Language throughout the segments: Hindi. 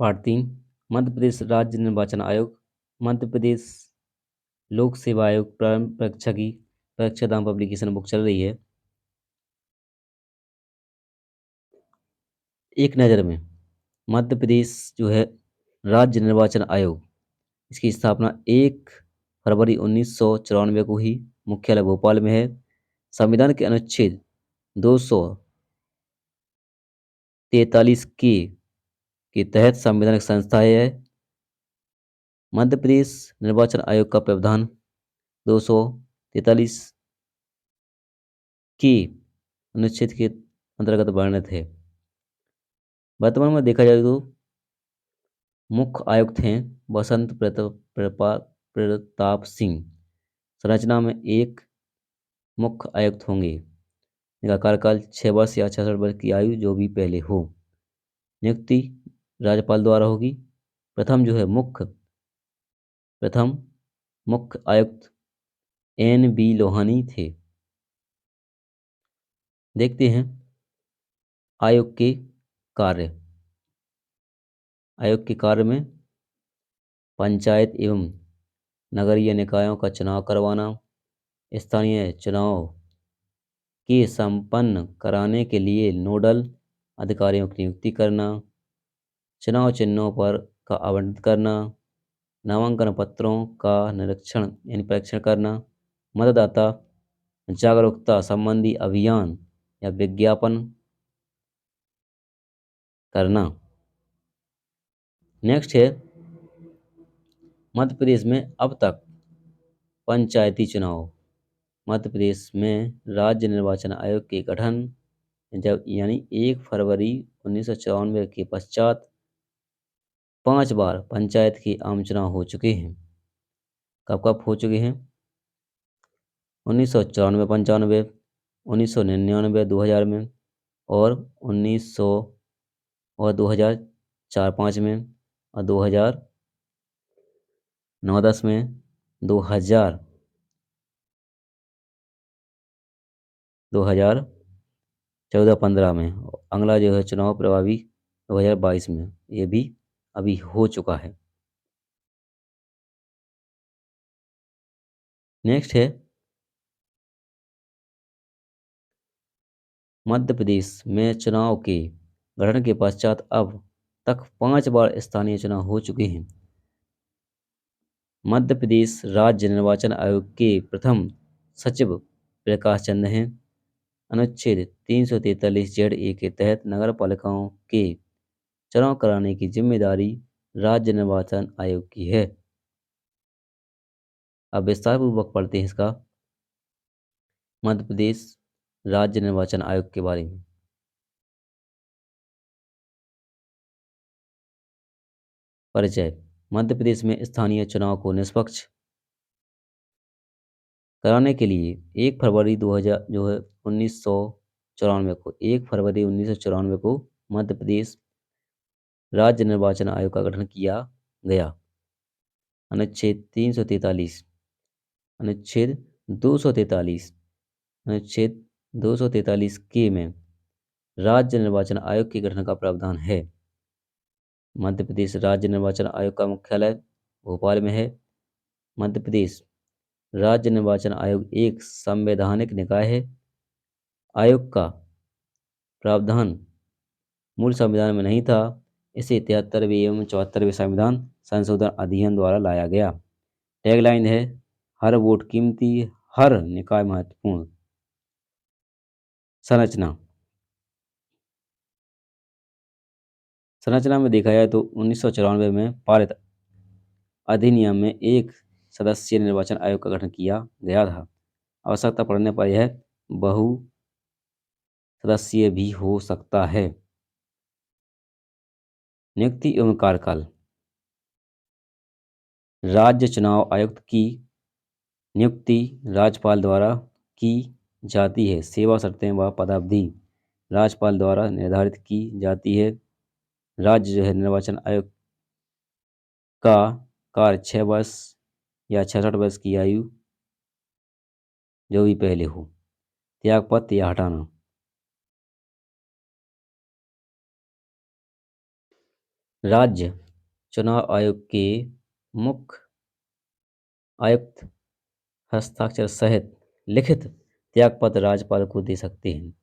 पार्ट 3। मध्य प्रदेश राज्य निर्वाचन आयोग, मध्य प्रदेश लोक सेवा आयोग प्रारंभ परीक्षा की परीक्षा दाम पब्लिकेशन बुक चल रही है। एक नज़र में मध्य प्रदेश जो है राज्य निर्वाचन आयोग, इसकी स्थापना 1 फरवरी 1994 को ही मुख्यालय भोपाल में है। संविधान के अनुच्छेद 243 के तहत संवैधानिक संस्था है। मध्य प्रदेश निर्वाचन आयोग का प्रावधान 243 के अनुच्छेद के अंतर्गत वर्णित है। वर्तमान में देखा जाए तो मुख्य आयुक्त हैं बसंत प्रताप सिंह। संरचना में एक मुख्य आयुक्त होंगे। इनका कार्यकाल 6 वर्ष या 66 वर्ष की आयु जो भी पहले हो। नियुक्ति राज्यपाल द्वारा होगी। प्रथम मुख्य आयुक्त NB लोहानी थे। देखते हैं आयोग के कार्य। आयोग के कार्य में पंचायत एवं नगरीय निकायों का चुनाव करवाना, स्थानीय चुनाव के संपन्न कराने के लिए नोडल अधिकारियों की नियुक्ति करना, चुनाव चिन्हों पर का आवंटन करना, नामांकन पत्रों का निरीक्षण यानी परीक्षण करना, मतदाता जागरूकता संबंधी अभियान या विज्ञापन करना। नेक्स्ट है मध्य प्रदेश में अब तक पंचायती चुनाव। मध्य प्रदेश में राज्य निर्वाचन आयोग के गठन जब यानी 1 फरवरी 1994 के पश्चात 5 बार पंचायत के आम चुनाव हो चुके हैं। कब कब हो चुके हैं? 1994-95, 1999-2000 में, और 1900 और 2004-05 में, और 2009-10 में, 2014-15 में, अगला जो है चुनाव प्रभावी 2022 में, ये भी अभी हो चुका है। नेक्स्ट है मध्य प्रदेश में चुनाव के गठन के पश्चात अब तक 5 बार स्थानीय चुनाव हो चुके हैं। मध्य प्रदेश राज्य निर्वाचन आयोग के प्रथम सचिव प्रकाश चंद्र हैं। अनुच्छेद 343 के तहत नगर पालिकाओं के चुनाव कराने की जिम्मेदारी राज्य निर्वाचन आयोग की है। अब विस्तार पूर्वक पढ़ते हैं इसका मध्य प्रदेश राज्य निर्वाचन आयोग के बारे में। परिचय। मध्य प्रदेश में स्थानीय चुनाव को निष्पक्ष कराने के लिए 1 फरवरी 2000 जो है 1994 को 1 फरवरी 1994 को मध्य प्रदेश राज्य निर्वाचन आयोग का गठन किया गया। अनुच्छेद 343, अनुच्छेद 243, अनुच्छेद 243 के में राज्य निर्वाचन आयोग के गठन का प्रावधान है। मध्य प्रदेश राज्य निर्वाचन आयोग का मुख्यालय भोपाल में है। मध्य प्रदेश राज्य निर्वाचन आयोग एक संवैधानिक निकाय है। आयोग का प्रावधान मूल संविधान में नहीं था। इसे 73वें एवं 74वें संविधान संशोधन अधिनियम द्वारा लाया गया। टैगलाइन है हर वोट कीमती, हर निकाय महत्वपूर्ण। संरचना में देखा जाए तो 1994 में पारित अधिनियम में एक सदस्यीय निर्वाचन आयोग का गठन किया गया था। आवश्यकता पड़ने पर यह बहु सदस्यीय भी हो सकता है। नियुक्ति एवं कार्यकाल। राज्य चुनाव आयुक्त की नियुक्ति राज्यपाल द्वारा की जाती है। सेवा शर्तें व पदावधि राज्यपाल द्वारा निर्धारित की जाती है। राज्य जो है निर्वाचन आयोग का कार्य 6 वर्ष या 66 वर्ष की आयु जो भी पहले हो। त्यागपत्र या हटाना। राज्य चुनाव आयोग के मुख्य आयुक्त हस्ताक्षर सहित लिखित त्यागपत्र राज्यपाल को दे सकते हैं।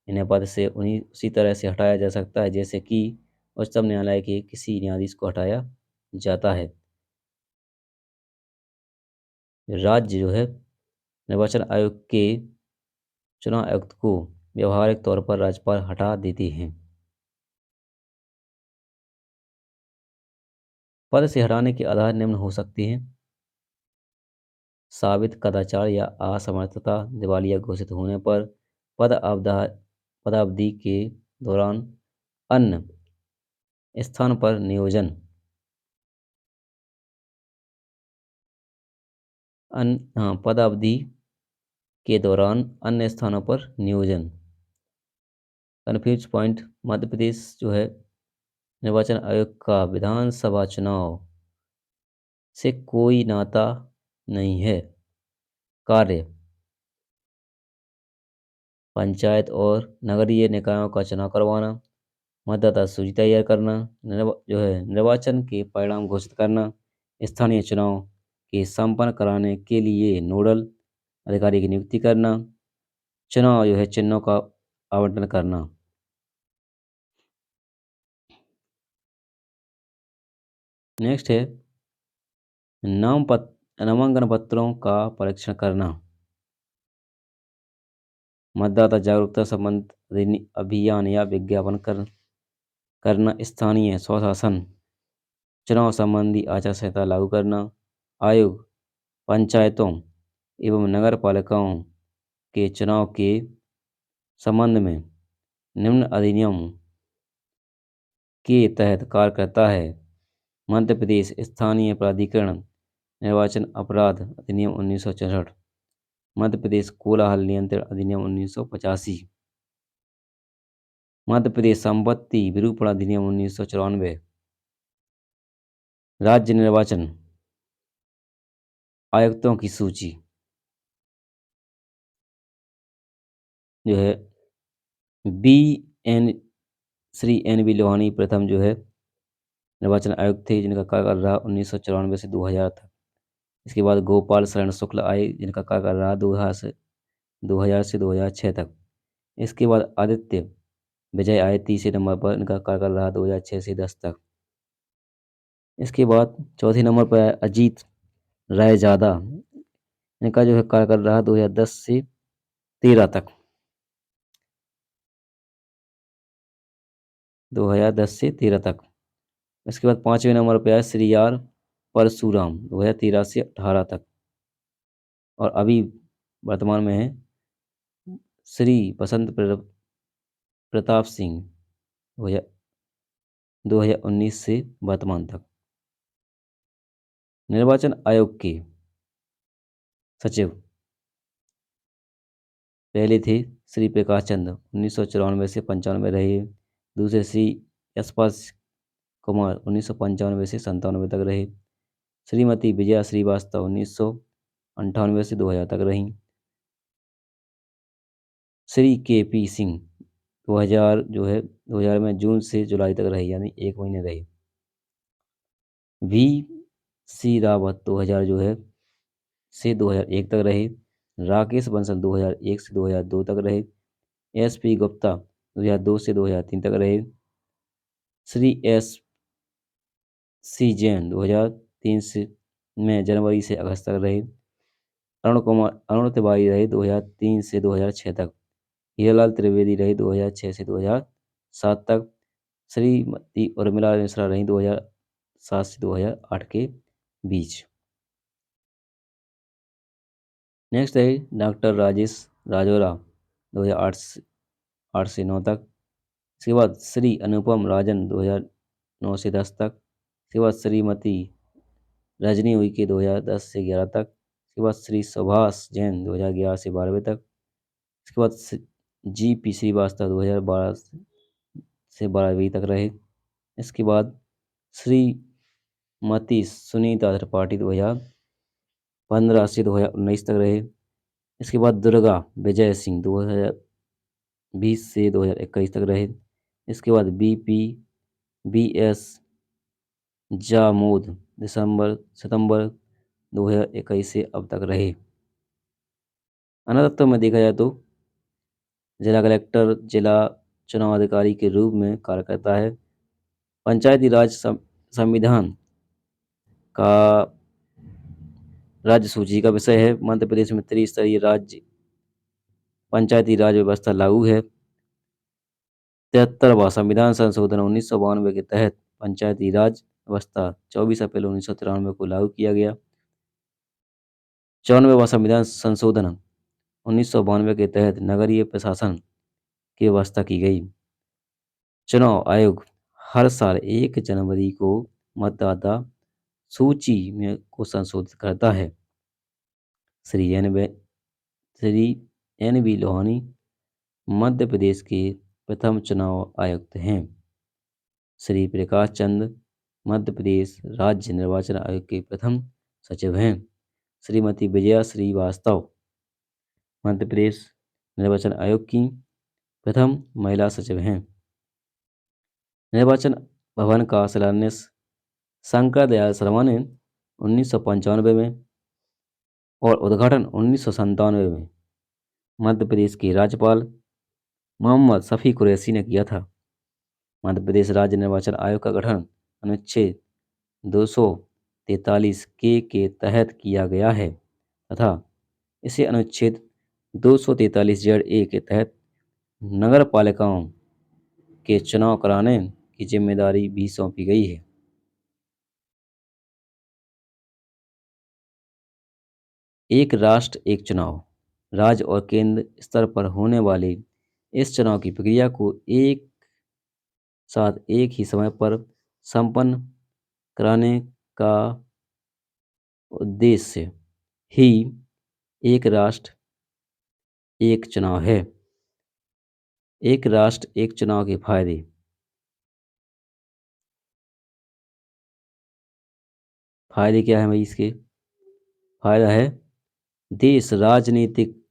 इन्हें पद से उन्हीं उसी तरह से हटाया जा सकता है जैसे कि उच्चतम न्यायालय के किसी न्यायाधीश को हटाया जाता है। राज्य जो है निर्वाचन आयोग के चुनाव आयुक्त को व्यवहारिक तौर पर राज्यपाल हटा देते हैं। पद से हटाने के आधार निम्न हो सकते हैं: साबित कदाचार या असमर्थता, दिवालिया घोषित होने पर, पद अवधा पदावधि के दौरान अन्य स्थान पर नियोजन, पदावधि के दौरान अन्य स्थानों पर नियोजन। कन्फ्यूज पॉइंट: मध्य प्रदेश जो है निर्वाचन आयोग का विधानसभा चुनाव से कोई नाता नहीं है। कार्य: पंचायत और नगरीय निकायों का चुनाव करवाना, मतदाता सूची तैयार करना, जो है निर्वाचन के परिणाम घोषित करना, स्थानीय चुनाव के संपन्न कराने के लिए नोडल अधिकारी की नियुक्ति करना, चुनाव जो है चिन्हों का आवंटन करना। नेक्स्ट है नामांकन पत्रों का परीक्षण करना, मतदाता जागरूकता संबंध अभियान या विज्ञापन करना, स्थानीय स्वशासन चुनाव संबंधी आचार संहिता लागू करना, आयोग पंचायतों एवं नगर पालिकाओं के चुनाव के संबंध में निम्न अधिनियम के तहत कार्य करता है: मध्य प्रदेश स्थानीय प्राधिकरण निर्वाचन अपराध अधिनियम 1964, मध्य प्रदेश कोलाहल नियंत्रण अधिनियम 1985, मध्य प्रदेश संपत्ति विरूपण अधिनियम 1994, राज्य निर्वाचन आयुक्तों की सूची जो है B N Shri N B Lohani प्रथम जो है निर्वाचन आयुक्त थे, जिनका कार्यकाल रहा 1994 से 2000 तक। इसके बाद गोपाल शरण शुक्ल आए, जिनका कार्यकाल रहा 2000 से 2006 तक। इसके बाद आदित्य विजय आए तीसरे नंबर पर, इनका कार्यकाल रहा 2006 से 10 तक। इसके बाद चौथे नंबर पर आए अजीत राय ज़्यादा, इनका जो है कार्यकाल रहा 2010 से 13 तक। 2010 से 13 तक। इसके बाद पांचवें नंबर पर आए श्री आर परशुराम, 2013 से 18 तक। और अभी वर्तमान में है श्री प्रताप सिंह, 2019 से वर्तमान तक। निर्वाचन आयोग के सचिव पहले थे श्री प्रकाश चंद्र, 1994 से 95 रहे। दूसरे श्री यशपाल कुमार, 1995 से 97 तक रहे। श्रीमती विजया श्रीवास्तव, 1998 से 2000 तक रहीं। श्री के पी सिंह 2000 जो है 2000 में जून से जुलाई तक रही, यानी 1 महीने रही। वी सी रावत 2000 जो है से 2001 तक रहे। राकेश बंसल 2001 से 2002 तक रहे। एस पी गुप्ता 2002 से 2003 तक रहे। श्री एस सी जैन 2003 से में जनवरी से अगस्त तक रहे। अरुण तिवारी रहे 2003 से 2006 तक। हीरालाल त्रिवेदी रहे 2006 से 2007 तक। श्रीमती उर्मिला मिश्रा रही 2007 से 2008 के बीच। नेक्स्ट है डॉक्टर राजेश राजौरा, 2008 से 9 तक। इसके बाद श्री अनुपम राजन 2009 से 10 तक। इसके बाद श्रीमती रजनी उइके 2010 से 11 तक। इसके बाद श्री सुभाष जैन 2011 से 12वें तक। इसके बाद जी पी श्रीवास्तव 2012 से 12वीं तक रहे। इसके बाद श्रीमती सुनीता त्रिपाठी 2015 से 2019 तक रहे। इसके बाद दुर्गा विजय सिंह 2020 से 2021 तक रहे। इसके बाद बी एस जामोद सितंबर 2021 से अब तक रहे। अन्य तत्व में देखा जाए तो जिला कलेक्टर जिला चुनाव अधिकारी के रूप में कार्य करता है। पंचायती राज संविधान का राज्य सूची का विषय है। मध्य प्रदेश में त्रिस्तरीय राज्य पंचायती राज व्यवस्था लागू है। 73वां संविधान संशोधन 1992 के तहत पंचायती राज व्यवस्था 24 अप्रैल 1993 को लागू किया गया। 94वां संविधान संशोधन 1992 के तहत नगरीय प्रशासन की व्यवस्था की गई। चुनाव आयोग हर साल 1 जनवरी को मतदाता सूची में को संशोधित करता है। श्री श्री एन बी लोहानी मध्य प्रदेश के प्रथम चुनाव आयुक्त हैं। श्री प्रकाश चंद मध्य प्रदेश राज्य निर्वाचन आयोग के प्रथम सचिव हैं। श्रीमती विजया श्रीवास्तव मध्य प्रदेश निर्वाचन आयोग की प्रथम महिला सचिव हैं। निर्वाचन भवन का शिलान्यास शंकर दयाल शर्मा ने 1995 में और उद्घाटन 1997 में मध्य प्रदेश के राज्यपाल मोहम्मद शफी कुरैशी ने किया था। मध्य प्रदेश राज्य निर्वाचन आयोग का गठन अनुच्छेद 243 के तहत किया गया है तथा इसे अनुच्छेद 243 के तहत नगर पालिकाओं के चुनाव कराने की जिम्मेदारी भी सौंपी गई है। एक राष्ट्र एक चुनाव राज्य और केंद्र स्तर पर होने वाले इस चुनाव की प्रक्रिया को एक साथ एक ही समय पर संपन्न कराने का उद्देश्य ही एक राष्ट्र एक चुनाव है। एक राष्ट्र एक चुनाव के फायदे क्या है भाई? इसके फायदा है देश राजनीतिक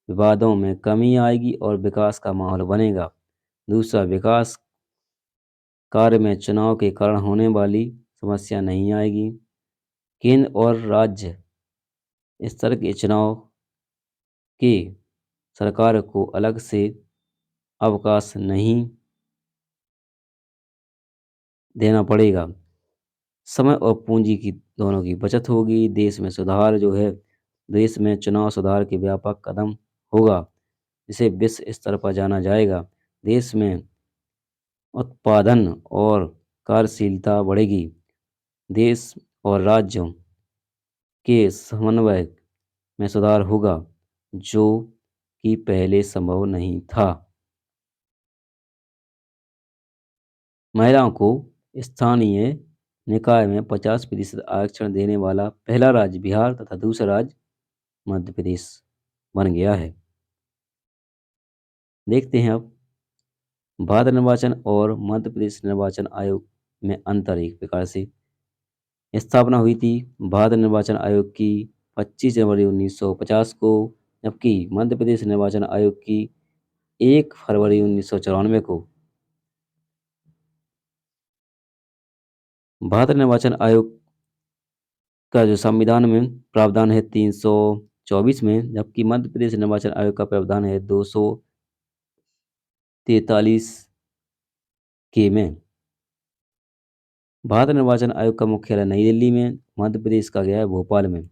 विवादों में कमी आएगी और विकास का माहौल बनेगा। दूसरा, विकास कार्य में चुनाव के कारण होने वाली समस्या नहीं आएगी। केंद्र और राज्य स्तर के चुनाव के सरकार को अलग से अवकाश नहीं देना पड़ेगा। समय और पूंजी की दोनों की बचत होगी। देश में सुधार जो है देश में चुनाव सुधार के व्यापक कदम होगा जिसे विश्व स्तर पर जाना जाएगा। देश में उत्पादन और कार्यशीलता बढ़ेगी। देश और राज्यों के समन्वय में सुधार होगा जो कि पहले संभव नहीं था। महिलाओं को स्थानीय निकाय में 50% आरक्षण देने वाला पहला राज्य बिहार तथा दूसरा राज्य मध्य प्रदेश बन गया है। देखते हैं अब भारत निर्वाचन और मध्य प्रदेश निर्वाचन आयोग में अंतर। एक प्रकार से स्थापना हुई थी भारत निर्वाचन आयोग की 25 जनवरी 1950 को, जबकि मध्य प्रदेश निर्वाचन आयोग की 1 फरवरी 1994 को। भारत निर्वाचन आयोग का जो संविधान में प्रावधान है 324 में, जबकि मध्य प्रदेश निर्वाचन आयोग का प्रावधान है 243 के में। भारत निर्वाचन आयोग का मुख्यालय नई दिल्ली में, मध्य प्रदेश का गया है भोपाल में।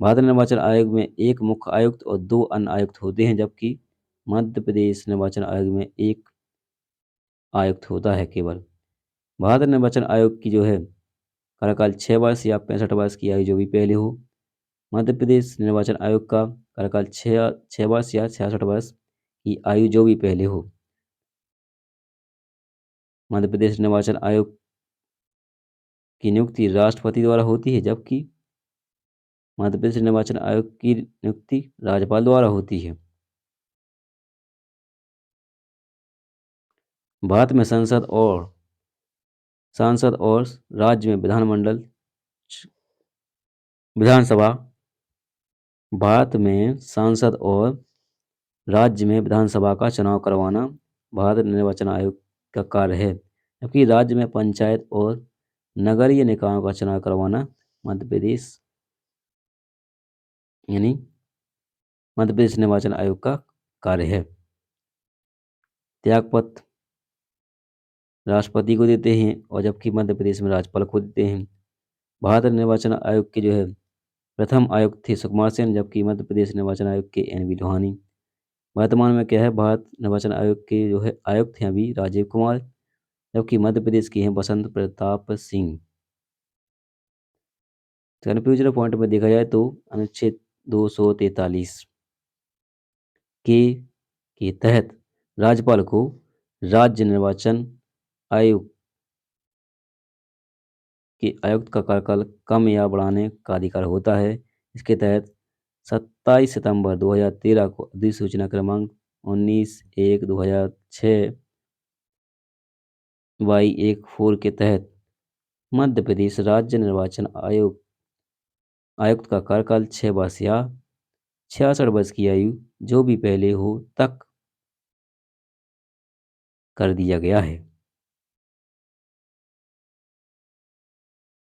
भारत निर्वाचन आयोग में एक मुख्य आयुक्त और 2 अन्य आयुक्त होते हैं, जबकि मध्य प्रदेश निर्वाचन आयोग में एक आयुक्त होता है केवल। भारत निर्वाचन आयोग की जो है कार्यकाल 6 वर्ष या 65 वर्ष की आयु जो भी पहले हो। मध्य प्रदेश निर्वाचन आयोग का कार्यकाल 6 वर्ष या 66 वर्ष की आयु जो भी पहले हो। मध्य प्रदेश निर्वाचन आयोग की नियुक्ति राष्ट्रपति द्वारा होती है, जबकि मध्य प्रदेश निर्वाचन आयोग की नियुक्ति राज्यपाल द्वारा होती है। भारत में सांसद और राज्य में विधानसभा भारत में सांसद और राज्य में विधानसभा का चुनाव करवाना भारत निर्वाचन आयोग का कार्य है, जबकि राज्य में पंचायत और नगरीय निकायों का चुनाव करवाना मध्य प्रदेश यानी मध्य प्रदेश निर्वाचन आयोग का कार्य है। त्यागपत्र राष्ट्रपति को देते हैं और जबकि मध्य प्रदेश में राज्यपाल को देते हैं। भारत निर्वाचन आयोग के जो है प्रथम आयुक्त थे सुकुमार सेन, जबकि मध्य प्रदेश निर्वाचन आयोग के एन.वी. लोहानी। वर्तमान में क्या है, भारत निर्वाचन आयोग के जो है आयुक्त हैं अभी राजीव कुमार, जबकि मध्य प्रदेश के हैं बसंत प्रताप सिंह। कन्फ्यूजन पॉइंट में देखा जाए तो अनुच्छेद 243 के तहत राज्यपाल को राज्य निर्वाचन आयोग के आयुक्त का कार्यकाल कम या बढ़ाने का अधिकार होता है। इसके तहत 27 सितंबर 2013 को अधिसूचना क्रमांक 19/1/2006 Y14 के तहत मध्य प्रदेश राज्य निर्वाचन आयुक्त का कार्यकाल 6 वर्ष या 66 वर्ष की आयु जो भी पहले हो तक कर दिया गया है।